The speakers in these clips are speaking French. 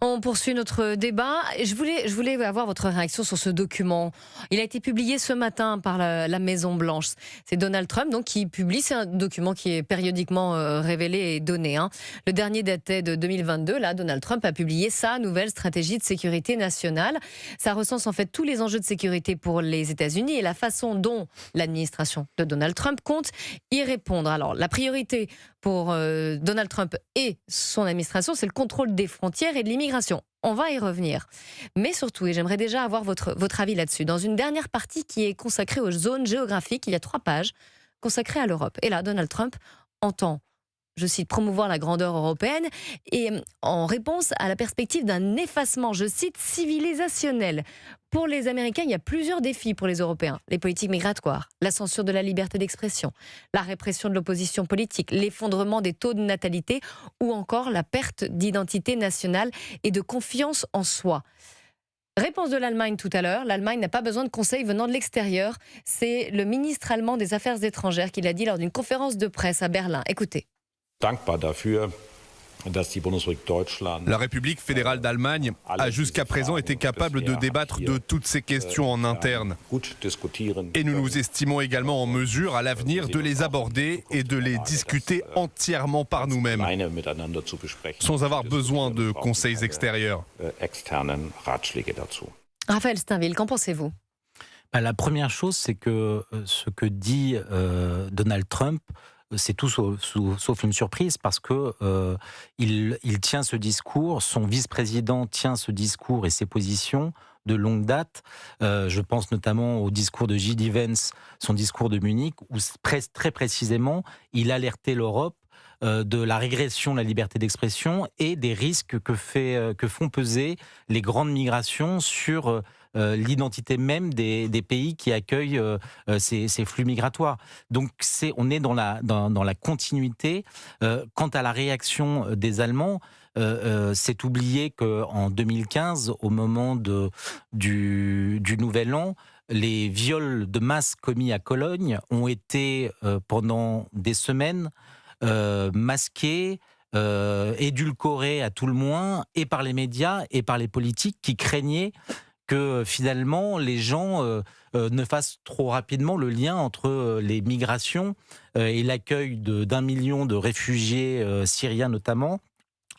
On poursuit notre débat. Je voulais avoir votre réaction sur ce document. Il a été publié ce matin par la Maison Blanche. C'est Donald Trump donc, qui publie. C'est un document qui est périodiquement révélé et donné. Le dernier datait de 2022. Là, Donald Trump a publié sa nouvelle stratégie de sécurité nationale. Ça recense en fait tous les enjeux de sécurité pour les États-Unis et la façon dont l'administration de Donald Trump compte y répondre. Alors, la priorité pour Donald Trump et son administration, c'est le contrôle des frontières et de l'immigration. On va y revenir. Mais surtout, et j'aimerais déjà avoir votre avis là-dessus, dans une dernière partie qui est consacrée aux zones géographiques, il y a 3 pages consacrées à l'Europe. Et là, Donald Trump entend, je cite, promouvoir la grandeur européenne et en réponse à la perspective d'un effacement, je cite, civilisationnel. Pour les Américains, il y a plusieurs défis pour les Européens. Les politiques migratoires, la censure de la liberté d'expression, la répression de l'opposition politique, l'effondrement des taux de natalité ou encore la perte d'identité nationale et de confiance en soi. Réponse de l'Allemagne tout à l'heure. L'Allemagne n'a pas besoin de conseils venant de l'extérieur. C'est le ministre allemand des Affaires étrangères qui l'a dit lors d'une conférence de presse à Berlin. Écoutez. La République fédérale d'Allemagne a jusqu'à présent été capable de débattre de toutes ces questions en interne. Et nous nous estimons également en mesure à l'avenir de les aborder et de les discuter entièrement par nous-mêmes, sans avoir besoin de conseils extérieurs. Raphaël Steinville, qu'en pensez-vous ? La première chose, c'est que ce que dit Donald Trump, c'est tout sauf une surprise parce que il tient ce discours, son vice-président tient ce discours et ses positions de longue date. Je pense notamment au discours de J.D. Vance, son discours de Munich, où très précisément, il alertait l'Europe de la régression de la liberté d'expression et des risques que font peser les grandes migrations sur l'identité même des pays qui accueillent ces flux migratoires. Donc on est dans la continuité. Quant à la réaction des Allemands, c'est oublié qu'en 2015, au moment du Nouvel An, les viols de masse commis à Cologne ont été pendant des semaines masqués, édulcorés à tout le moins, et par les médias et par les politiques qui craignaient que finalement les gens ne fassent trop rapidement le lien entre les migrations et l'accueil d'1 million de réfugiés syriens notamment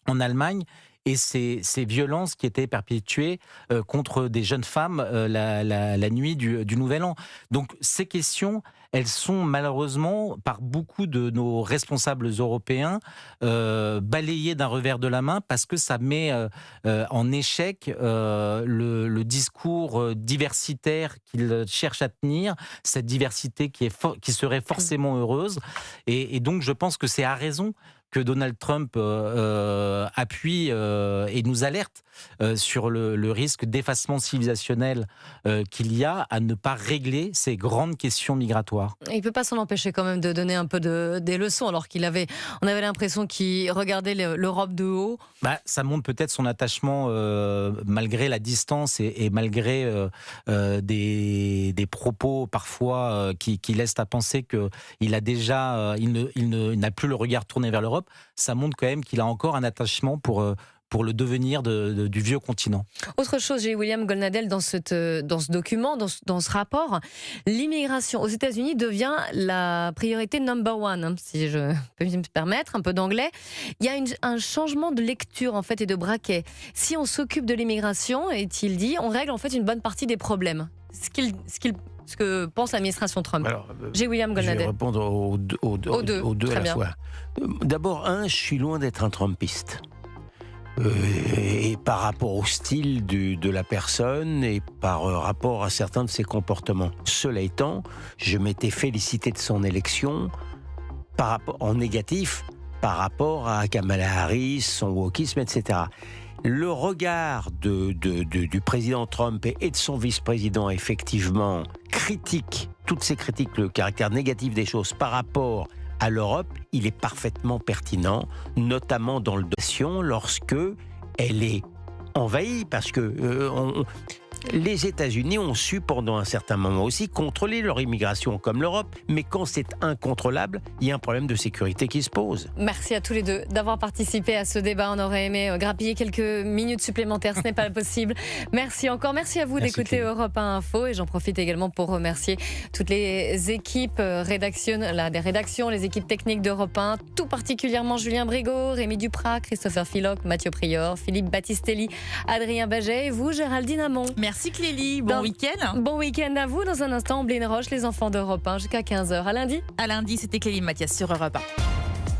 en Allemagne et ces violences qui étaient perpétuées contre des jeunes femmes la nuit du Nouvel An. Donc ces questions, elles sont malheureusement par beaucoup de nos responsables européens balayées d'un revers de la main parce que ça met en échec le discours diversitaire qu'ils cherchent à tenir, cette diversité qui serait forcément heureuse. Et donc je pense que c'est à raison que Donald Trump appuie et nous alerte sur le risque d'effacement civilisationnel qu'il y a à ne pas régler ces grandes questions migratoires. Il ne peut pas s'en empêcher quand même de donner un peu des leçons alors on avait l'impression qu'il regardait l'Europe de haut. Ça montre peut-être son attachement malgré la distance et malgré des propos parfois qui laissent à penser qu'il a déjà, il n'a plus le regard tourné vers l'Europe. Ça montre quand même qu'il a encore un attachement pour le devenir du vieux continent. Autre chose, j'ai William Goldnadel dans ce document, dans ce rapport, l'immigration aux États-Unis devient la priorité number one, si je peux me permettre, un peu d'anglais. Il y a un changement de lecture en fait et de braquet. Si on s'occupe de l'immigration, est-il dit, on règle en fait une bonne partie des problèmes. Ce que pense l'administration Trump. J'ai William Goldnadel. Je vais répondre aux deux à la fois. D'abord, je suis loin d'être un Trumpiste. Et par rapport au style de la personne et par rapport à certains de ses comportements. Cela étant, je m'étais félicité de son élection en négatif par rapport à Kamala Harris, son wokisme, etc. Le regard du président Trump et de son vice-président, effectivement, critique, toutes ces critiques, le caractère négatif des choses par rapport à l'Europe, il est parfaitement pertinent, notamment dans le dossier lorsque elle est envahie, parce que Les États-Unis ont su pendant un certain moment aussi contrôler leur immigration comme l'Europe, mais quand c'est incontrôlable, il y a un problème de sécurité qui se pose. Merci à tous les deux d'avoir participé à ce débat. On aurait aimé grappiller quelques minutes supplémentaires, ce n'est pas possible. Merci encore, merci à vous d'écouter Europe 1 Info, et j'en profite également pour remercier toutes les équipes des rédactions, les équipes techniques d'Europe 1, tout particulièrement Julien Brégaud, Rémi Duprat, Christopher Filoc, Mathieu Prior, Philippe Battistelli, Adrien Baget et vous, Géraldine Amont. Merci Clélie, bon week-end. Bon week-end à vous. Dans un instant, Bline Roche, les enfants d'Europe 1 jusqu'à 15h. À lundi. À lundi, c'était Clélie Mathias sur Europe 1.